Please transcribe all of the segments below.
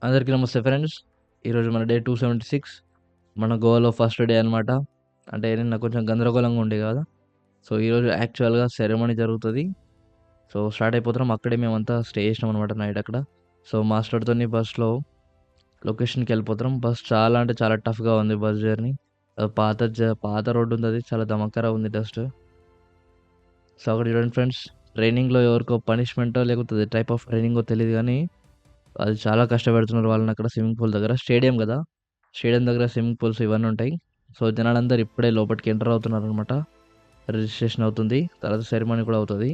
అందరికీ నమస్తే ఫ్రెండ్స్. ఈరోజు మన డే 276. మన గోవాలో ఫస్ట్ డే అనమాట. అంటే నిన్న కొంచెం గందరగోళంగా ఉండే కదా. సో ఈరోజు యాక్చువల్గా సెరమనీ జరుగుతుంది. సో స్టార్ట్ అయిపోతున్నాం. అక్కడే మేమంతా స్టే చేసినాం అనమాట నైట్ అక్కడ. సో మాస్టర్తో బస్లో లొకేషన్కి వెళ్ళిపోతున్నాం. బస్ చాలా అంటే చాలా టఫ్గా ఉంది బస్ జర్నీ. పాత రోడ్డు ఉంది, అది చాలా దమక్కరా ఉంది డస్ట్. సో అక్కడ చూడండి ఫ్రెండ్స్, ట్రైనింగ్లో ఎవరికో పనిష్మెంటో లేకపోతే టైప్ ఆఫ్ ట్రైనింగో తెలియదు కానీ అది చాలా కష్టపెడుతున్నారు వాళ్ళని అక్కడ స్విమ్మింగ్ పూల్ దగ్గర. స్టేడియం కదా, స్టేడియం దగ్గర స్విమ్మింగ్ పూల్స్ ఇవన్నీ ఉంటాయి. సో జనాలందరూ ఇప్పుడే లోపలికి ఎంటర్ అవుతున్నారు అనమాట. రిజిస్ట్రేషన్ అవుతుంది, తర్వాత సెరమనీ కూడా అవుతుంది.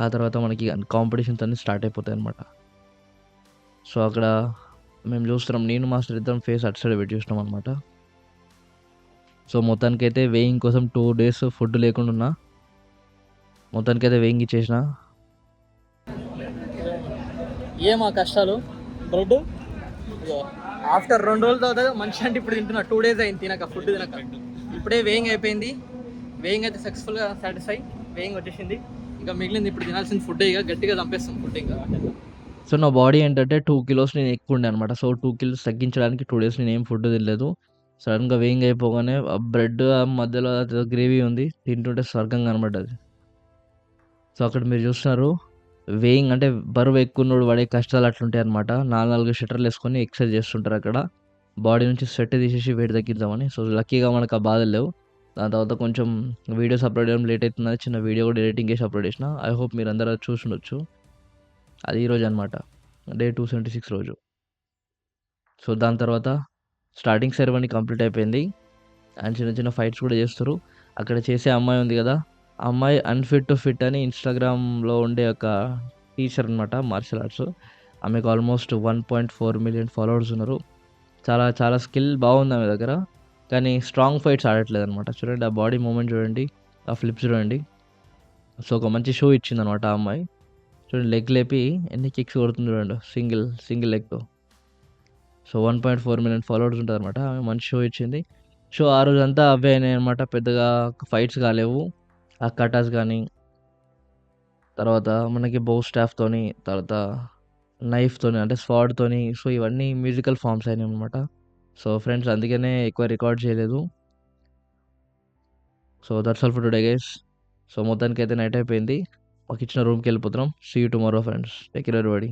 ఆ తర్వాత మనకి కాంపిటీషన్స్ అన్నీ స్టార్ట్ అయిపోతాయి అనమాట. సో అక్కడ మేము చూస్తున్నాం, నేను మాస్టర్ ఇద్దరం ఫేస్ అటు సైడ్ పెట్టి చూసినాం అనమాట. సో మొత్తానికైతే వేయింగ్ కోసం 2 days ఫుడ్ లేకుండా ఉన్నా. మొత్తానికైతే వేయింగ్ ఇచ్చేసిన. ఏమా కష్టాలు బ్రెడ్ ఆఫ్టర్ 2 రోజుల తర్వాత మంచి అంటే ఇప్పుడు తింటున్నా. 2 days అయింది తినక, ఫుడ్ తినక. ఇప్పుడే వేయింగ్ అయిపోయింది. వేయింగ్ అయితే సక్సెస్ఫుల్గా సాటిస్ఫై, వేయింగ్ వచ్చేసింది. ఇంకా మిగిలింది ఇప్పుడు తినాల్సిన ఫుడ్. ఇక గట్టిగా చంపేస్తాం ఫుడ్ ఇంకా. సో నా బాడీ ఏంటంటే 2 kilos నేను ఎక్కువ ఉండే అనమాట. సో 2 kilos తగ్గించడానికి 2 days నేను ఏం ఫుడ్ తినలేదు. సడన్గా వేయింగ్ అయిపోగానే ఆ బ్రెడ్ మధ్యలో గ్రేవీ ఉంది, తింటుంటే స్వర్గం కనబడ్డది. సో అక్కడ మీరు చూస్తున్నారు, వేయింగ్ అంటే బరువు ఎక్కువనోడు పడే కష్టాలు అట్లుంటాయి అనమాట. 4 షట్టర్లు వేసుకొని ఎక్సర్సైజ్ చేస్తుంటారు అక్కడ, బాడీ నుంచి స్వెట్ తీసేసి వెయిట్ తగ్గిద్దామని. సో లక్కీగా మనకు ఆ బాధలు లేవు. దాని తర్వాత కొంచెం వీడియోస్ అప్లోడ్ చేయడం లేట్ అవుతుందని చిన్న వీడియో కూడా ఎడిటింగ్ చేసి అప్లోడ్ చేసిన. ఐ హోప్ మీరు అందరూ చూసి ఉండొచ్చు. అది ఈరోజు అనమాట, డే 276 రోజు. సో దాని తర్వాత స్టార్టింగ్ సెరమనీ కంప్లీట్ అయిపోయింది. అండ్ చిన్న చిన్న ఫైట్స్ కూడా చేస్తారు. అక్కడ చేసే అమ్మాయి ఉంది కదా, ఆ అమ్మాయి అన్ఫిట్ టు ఫిట్ అని ఇన్స్టాగ్రామ్లో ఉండే ఒక టీచర్ అనమాట, మార్షల్ ఆర్ట్స్. ఆమెకు ఆల్మోస్ట్ 1.4 million ఫాలోవర్స్ ఉన్నారు. చాలా చాలా స్కిల్ బాగుంది ఆమె దగ్గర, కానీ స్ట్రాంగ్ ఫైట్స్ ఆడట్లేదు అనమాట. చూడండి ఆ బాడీ మూమెంట్ చూడండి, ఆ ఫ్లిప్స్ చూడండి. సో ఒక మంచి షో ఇచ్చింది అనమాట ఆ అమ్మాయి. చూడండి లెగ్ లేపి ఎన్ని కిక్స్ కొడుతుంది చూడండి, సింగిల్ లెగ్తో. సో 1.4 million ఫాలోవర్స్ ఉంటుంది అనమాట. ఆమె మంచి షో ఇచ్చింది. షో ఆ రోజంతా అవే అయినాయి అనమాట. పెద్దగా ఫైట్స్ కాలేవు. ఆ కటాస్ కానీ, తర్వాత మనకి బౌ స్టాఫ్తోని, తర్వాత నైఫ్తోని అంటే స్వాడ్తోని. సో ఇవన్నీ మ్యూజికల్ ఫామ్స్ అయినాయి అనమాట. సో ఫ్రెండ్స్ అందుకనే ఎక్కువ రికార్డ్ చేయలేదు. So that's all for today guys. So మొత్తానికి అయితే నైట్ అయిపోయింది. మాకు ఇచ్చిన రూమ్కి వెళ్ళిపోతున్నాం. See you tomorrow friends. Take care everybody.